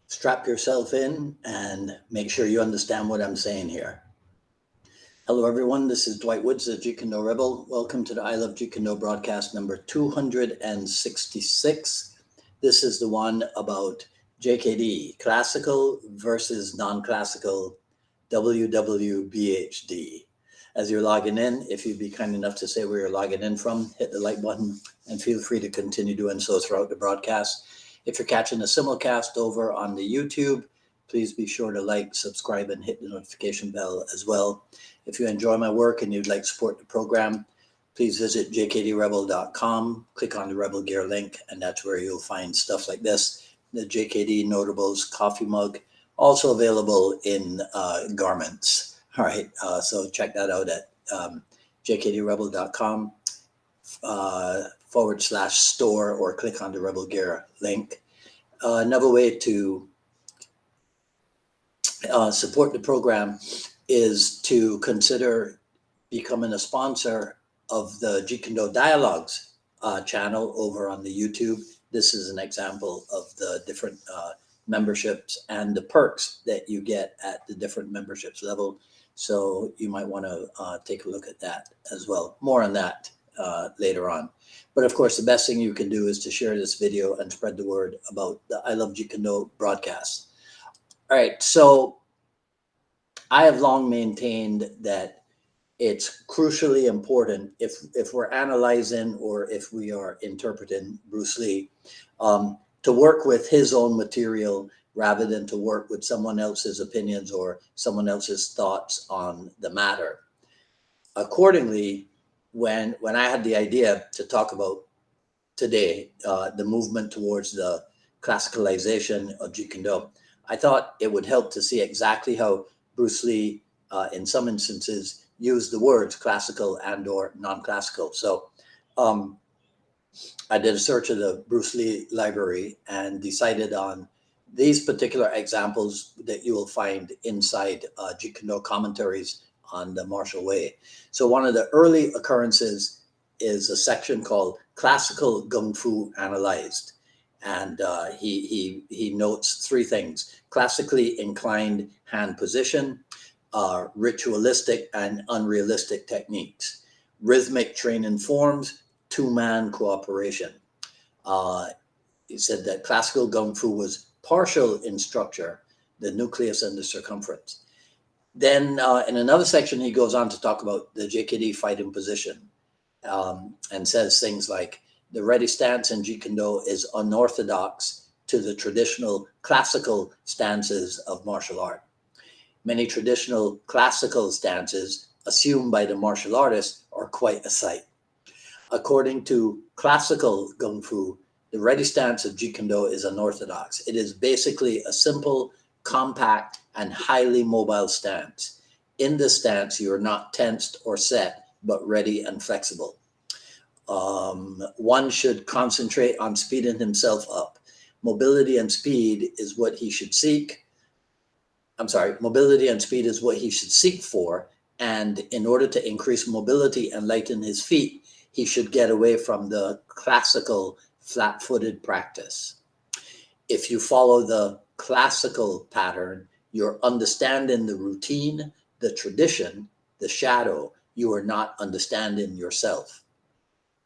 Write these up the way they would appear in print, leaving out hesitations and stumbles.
Strap yourself in and make sure you understand what I'm saying here. Hello, everyone. This is Dwight Woods, the Jeet Kune Rebel. Welcome to the I Love Jeet Kune broadcast number 266. This is the one about JKD, classical versus non-classical WWBHD. As you're logging in, if you'd be kind enough to say where you're logging in from, hit the like button and feel free to continue doing so throughout the broadcast. If you're catching a simulcast over on the YouTube, please be sure to like, subscribe, and hit the notification bell as well. If you enjoy my work and you'd like to support the program, please visit jkdrebel.com, click on the Rebel Gear link, and that's where you'll find stuff like this, the JKD Notables coffee mug, also available in garments. All right, so check that out at jkdrebel.com /store, or click on the Rebel Gear link. Another way to support the program is to consider becoming a sponsor of the Jeet Kune Dialogues channel over on the YouTube. This is an example of the different memberships and the perks that you get at the different memberships level. So you might want to take a look at that as well. More on that later on. But of course, the best thing you can do is to share this video and spread the word about the I Love Jeet Kune broadcast. All right, so I have long maintained that it's crucially important if we're analyzing or if we are interpreting Bruce Lee, to work with his own material rather than to work with someone else's opinions or someone else's thoughts on the matter. Accordingly, when I had the idea to talk about today, the movement towards the classicalization of Jeet Kune, I thought it would help to see exactly how Bruce Lee, in some instances, used the words classical and or non-classical. So I did a search of the Bruce Lee library and decided on these particular examples that you will find inside Jeet Kune commentaries on the martial way. So one of the early occurrences is a section called Classical Gung Fu Analyzed. And he notes three things: classically inclined hand position, ritualistic and unrealistic techniques, rhythmic training forms, two-man cooperation. He said that classical Gung Fu was partial in structure, the nucleus and the circumference. Then in another section, he goes on to talk about the JKD fighting position and says things like, the ready stance in Jeet Kune is unorthodox to the traditional classical stances of martial art. Many traditional classical stances assumed by the martial artist are quite a sight. According to classical Gung Fu, the ready stance of Jeet Kune is unorthodox. It is basically a simple, compact, and highly mobile stance. In this stance, you are not tensed or set, but ready and flexible. One should concentrate on speeding himself up. Mobility and speed is what he should seek. Mobility and speed is what he should seek for. And in order to increase mobility and lighten his feet, he should get away from the classical flat-footed practice. If you follow the classical pattern, you're understanding the routine, the tradition, the shadow. You are not understanding yourself.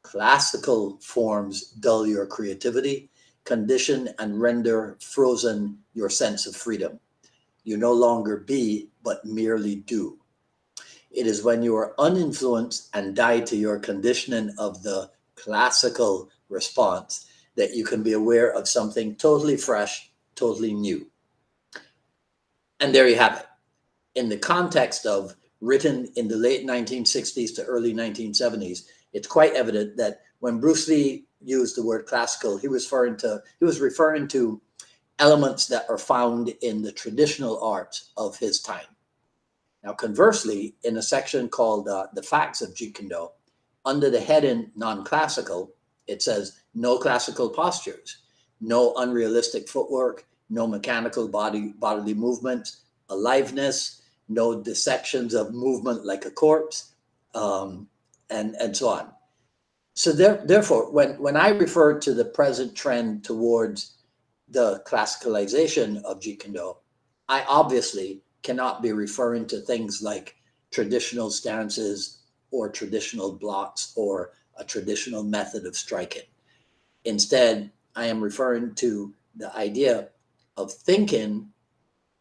Classical forms dull your creativity, condition and render frozen your sense of freedom. You no longer be, but merely do. It is when you are uninfluenced and die to your conditioning of the classical response that you can be aware of something totally fresh, totally new. And there you have it. In the context of written in the late 1960s to early 1970s, it's quite evident that when Bruce Lee used the word classical, he was referring to elements that are found in the traditional arts of his time. Now, conversely, in a section called The Facts of Jeet Kune, under the heading non-classical, it says no classical postures, no unrealistic footwork, no mechanical bodily movements, aliveness, no dissections of movement like a corpse, and so on. So therefore, when I refer to the present trend towards the classicalization of Jeet Kune Do, I obviously cannot be referring to things like traditional stances or traditional blocks or a traditional method of striking. Instead, I am referring to the idea of thinking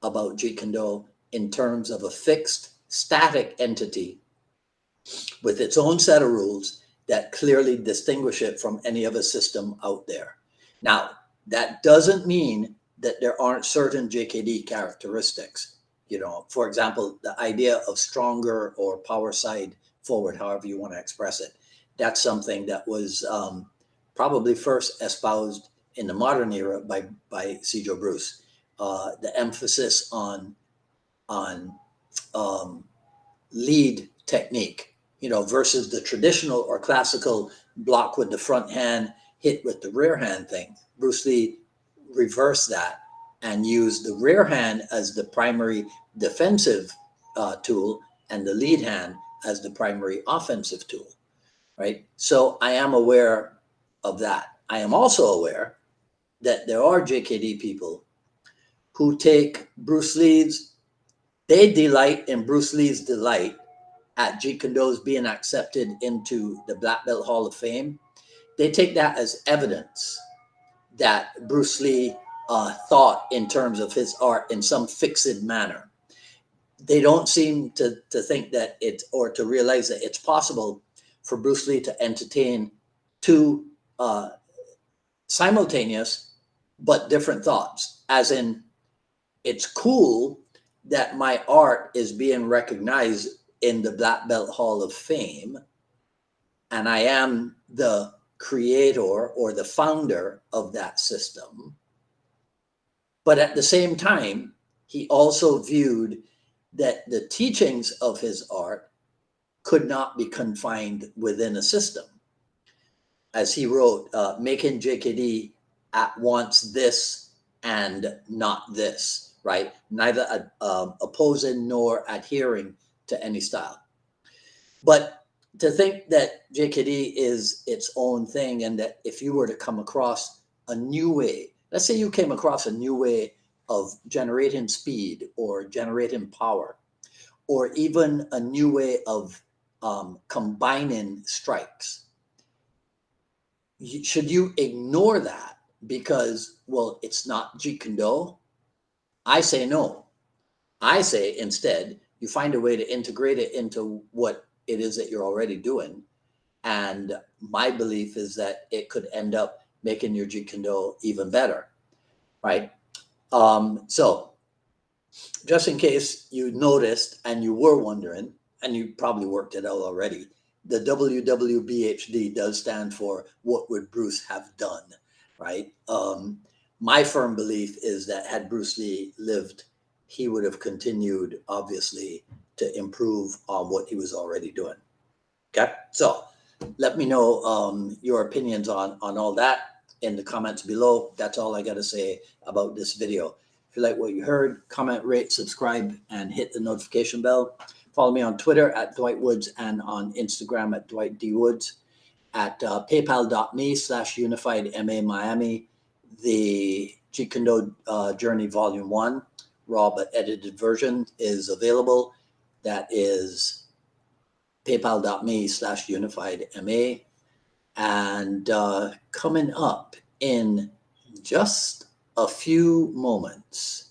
about Jeet Kune Do in terms of a fixed, static entity with its own set of rules that clearly distinguish it from any other system out there. Now, that doesn't mean that there aren't certain JKD characteristics. You know, for example, the idea of stronger or power side forward, however you want to express it. That's something that was probably first espoused in the modern era by C.J. Bruce. The emphasis on lead technique, you know, versus the traditional or classical block with the front hand, hit with the rear hand thing. Bruce Lee reversed that and used the rear hand as the primary defensive tool and the lead hand as the primary offensive tool, right? So I am aware of that. I am also aware that there are JKD people who take Bruce Lee's, they delight in Bruce Lee's delight at Jeet Kune Do's being accepted into the Black Belt Hall of Fame. They take that as evidence that Bruce Lee thought in terms of his art in some fixed manner. They don't seem to think that it, or to realize that it's possible for Bruce Lee to entertain two simultaneous but different thoughts, as in, it's cool that my art is being recognized in the Black Belt Hall of Fame, and I am the creator or the founder of that system. But at the same time, he also viewed that the teachings of his art could not be confined within a system. As he wrote, making JKD at once this and not this, right? Neither opposing nor adhering to any style. But to think that JKD is its own thing, and that if you were to come across a new way, let's say you came across a new way of generating speed or generating power, or even a new way of combining strikes, should you ignore that because, well, it's not Jeet Kune Do? I say no. I say instead, you find a way to integrate it into what it is that you're already doing. And my belief is that it could end up making your Jeet Kune Do even better, right? So just in case you noticed and you were wondering, and you probably worked it out already, the WWBHD does stand for what would Bruce have done, right? My firm belief is that had Bruce Lee lived, he would have continued, obviously, to improve on what he was already doing. Okay, so let me know your opinions on all that in the comments below. That's all I got to say about this video. If you like what you heard, comment, rate, subscribe, and hit the notification bell. Follow me on Twitter at Dwight Woods and on Instagram at Dwight D. Woods, at paypal.me/UnifiedMA Miami. The Jeet Kune Do Journey Volume 1, raw but edited version, is available. That is paypal.me/UnifiedMA. And coming up in just a few moments,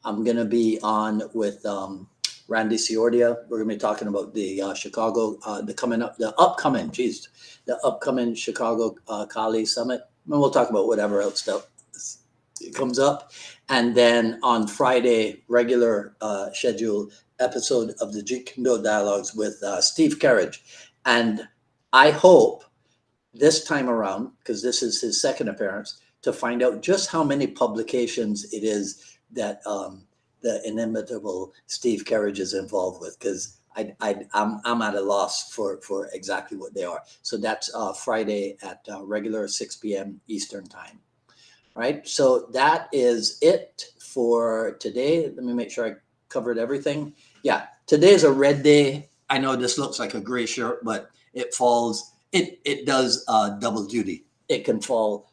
I'm going to be on with Randy Ciordia. We're going to be talking about the Chicago, the upcoming Chicago Kali Summit. And we'll talk about whatever else stuff comes up. And then on Friday, regular scheduled episode of the Jeet Kune Do Dialogues with Steve Carriage. And I hope this time around, because this is his second appearance, to find out just how many publications it is that the inimitable Steve Carriage is involved with, because I'm at a loss for exactly what they are. So that's Friday at regular 6 p.m. Eastern time. Right. So that is it for today. Let me make sure I covered everything. Yeah, today is a red day. I know this looks like a gray shirt, but it falls. It does double duty. It can fall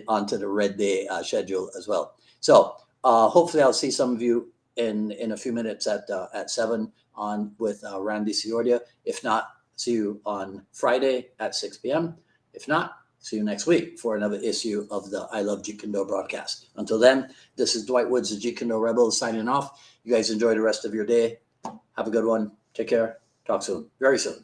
onto the Red Day schedule as well. So hopefully I'll see some of you in a few minutes at 7 on with Randy Ciordia. If not, see you on Friday at 6 p.m. If not, see you next week for another issue of the I Love Jeet Kune broadcast. Until then, this is Dwight Woods, the Jeet Kune Rebel, signing off. You guys enjoy the rest of your day. Have a good one. Take care. Talk soon. Very soon.